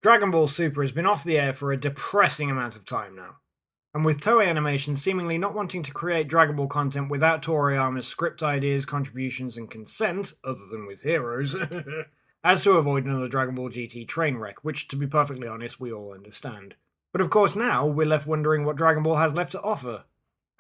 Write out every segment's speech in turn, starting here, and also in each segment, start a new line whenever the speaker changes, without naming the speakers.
Dragon Ball Super has been off the air for a depressing amount of time now. And with Toei Animation seemingly not wanting to create Dragon Ball content without Toriyama's script ideas, contributions, and consent, other than with Heroes, as to avoid another Dragon Ball GT train wreck, which, to be perfectly honest, we all understand. But of course now, we're left wondering what Dragon Ball has left to offer.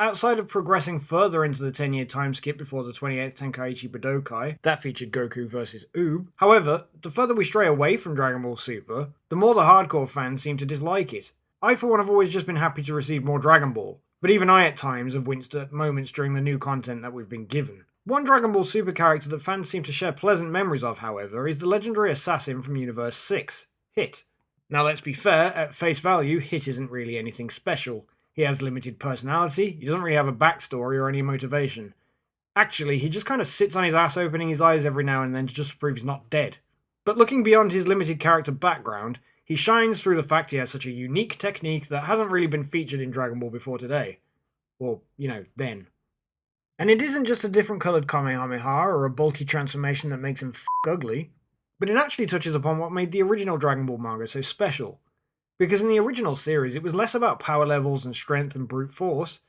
Outside of progressing further into the 10-year time skip before the 28th Tenkaichi Budokai, that featured Goku vs. Oob. However, the further we stray away from Dragon Ball Super, the more the hardcore fans seem to dislike it. I for one have always just been happy to receive more Dragon Ball, but even I at times have winced at moments during the new content that we've been given. One Dragon Ball Super character that fans seem to share pleasant memories of, however, is the Legendary Assassin from Universe 6, Hit. Now let's be fair, at face value, Hit isn't really anything special. He has limited personality, he doesn't really have a backstory or any motivation. Actually, he just kind of sits on his ass opening his eyes every now and then just to prove he's not dead. But looking beyond his limited character background, he shines through the fact he has such a unique technique that hasn't really been featured in Dragon Ball before today. Or, then. And it isn't just a different coloured Kamehameha or a bulky transformation that makes him ugly, but it actually touches upon what made the original Dragon Ball manga so special. Because in the original series, it was less about power levels and strength and brute force,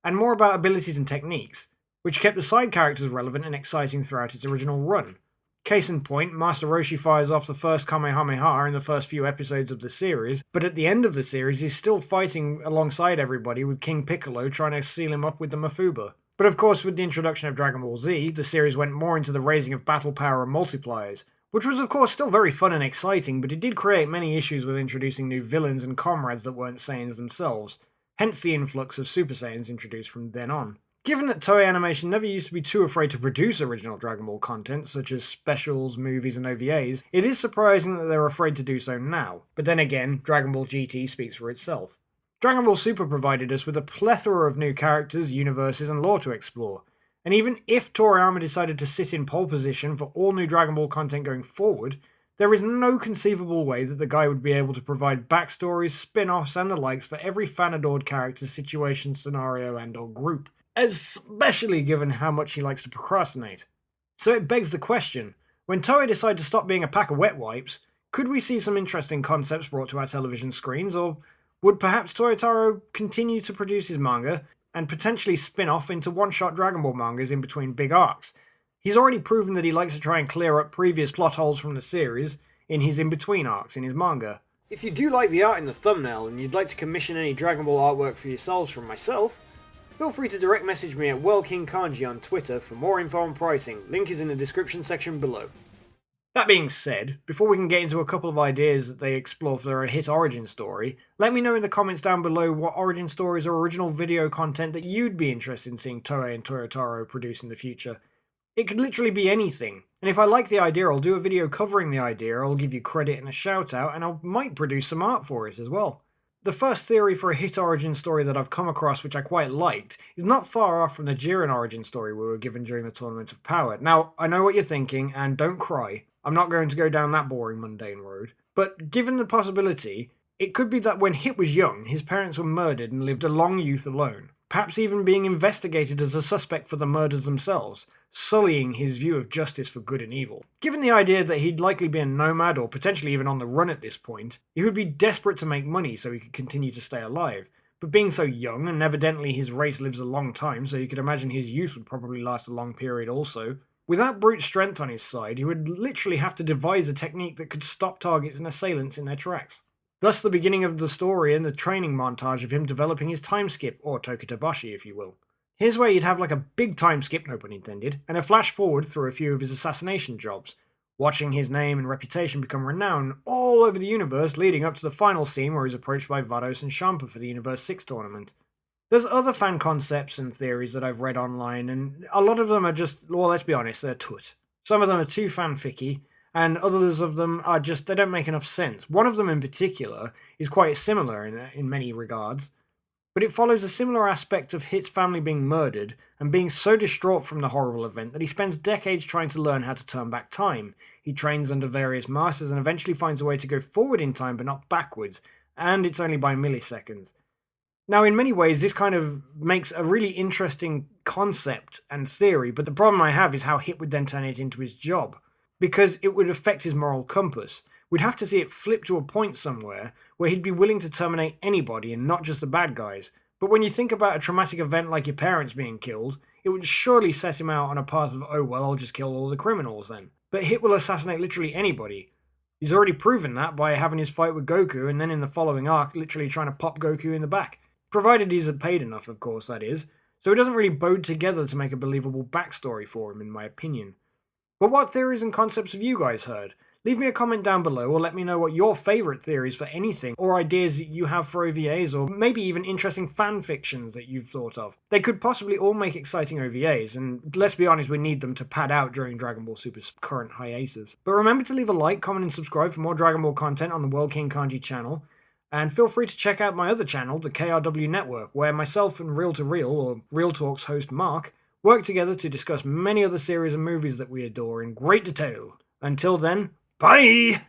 and more about abilities and techniques, which kept the side characters relevant and exciting throughout its original run. Case in point, Master Roshi fires off the first Kamehameha in the first few episodes of the series, but at the end of the series he's still fighting alongside everybody with King Piccolo trying to seal him up with the Mafuba. But of course, with the introduction of Dragon Ball Z, the series went more into the raising of battle power and multipliers, which was of course still very fun and exciting, but it did create many issues with introducing new villains and comrades that weren't Saiyans themselves, hence the influx of Super Saiyans introduced from then on. Given that Toei Animation never used to be too afraid to produce original Dragon Ball content, such as specials, movies, and OVAs, it is surprising that they're afraid to do so now. But then again, Dragon Ball GT speaks for itself. Dragon Ball Super provided us with a plethora of new characters, universes, and lore to explore. And even if Toriyama decided to sit in pole position for all new Dragon Ball content going forward, there is no conceivable way that the guy would be able to provide backstories, spin-offs, and the likes for every fan-adored character, situation, scenario, and or group, especially given how much he likes to procrastinate. So it begs the question, when Toei decide to stop being a pack of wet wipes, could we see some interesting concepts brought to our television screens, or would perhaps Toyotaro continue to produce his manga and potentially spin off into one-shot Dragon Ball mangas in between big arcs? He's already proven that he likes to try and clear up previous plot holes from the series in his in-between arcs in his manga. If you do like the art in the thumbnail and you'd like to commission any Dragon Ball artwork for yourselves from myself, feel free to direct message me at King Kanji on Twitter for more info and pricing. Link is in the description section below. That being said, before we can get into a couple of ideas that they explore for their Hit origin story, let me know in the comments down below what origin stories or original video content that you'd be interested in seeing Toei and Toyotaro produce in the future. It could literally be anything, and if I like the idea I'll do a video covering the idea, I'll give you credit and a shout out, and I might produce some art for it as well. The first theory for a Hit origin story that I've come across which I quite liked is not far off from the Jiren origin story we were given during the Tournament of Power. Now, I know what you're thinking, and don't cry. I'm not going to go down that boring, mundane road. But given the possibility, it could be that when Hit was young, his parents were murdered and lived a long youth alone, perhaps even being investigated as a suspect for the murders themselves, sullying his view of justice for good and evil. Given the idea that he'd likely be a nomad or potentially even on the run at this point, he would be desperate to make money so he could continue to stay alive. But being so young, and evidently his race lives a long time, so you could imagine his youth would probably last a long period also, without brute strength on his side, he would literally have to devise a technique that could stop targets and assailants in their tracks. Thus the beginning of the story and the training montage of him developing his time skip, or Tokitabashi if you will. Here's where you'd have like a big time skip, no pun intended, and a flash forward through a few of his assassination jobs, watching his name and reputation become renowned all over the universe leading up to the final scene where he's approached by Vados and Champa for the Universe 6 tournament. There's other fan concepts and theories that I've read online, and a lot of them are just, well, let's be honest, they're tut. Some of them are too fanficky, and others of them are just, they don't make enough sense. One of them in particular is quite similar in many regards, but it follows a similar aspect of Hit's family being murdered and being so distraught from the horrible event that he spends decades trying to learn how to turn back time. He trains under various masters and eventually finds a way to go forward in time but not backwards, and it's only by milliseconds. Now, in many ways, this kind of makes a really interesting concept and theory, but the problem I have is how Hit would then turn it into his job, because it would affect his moral compass. we'd have to see it flip to a point somewhere where he'd be willing to terminate anybody and not just the bad guys. But when you think about a traumatic event like your parents being killed, it would surely set him out on a path of, oh well, I'll just kill all the criminals then. But Hit will assassinate literally anybody. He's already proven that by having his fight with Goku and then in the following arc literally trying to pop Goku in the back. Provided he's paid enough, of course, that is. So it doesn't really bode together to make a believable backstory for him, in my opinion. But what theories and concepts have you guys heard? Leave me a comment down below or let me know what your favourite theories for anything or ideas that you have for OVAs or maybe even interesting fan fictions that you've thought of. They could possibly all make exciting OVAs, and let's be honest, we need them to pad out during Dragon Ball Super's current hiatus. But remember to leave a like, comment and subscribe for more Dragon Ball content on the World King Kanji channel. And feel free to check out my other channel, the KRW Network, where myself and Real to Real, or Real Talks host Mark, work together to discuss many other series and movies that we adore in great detail. Until then, bye!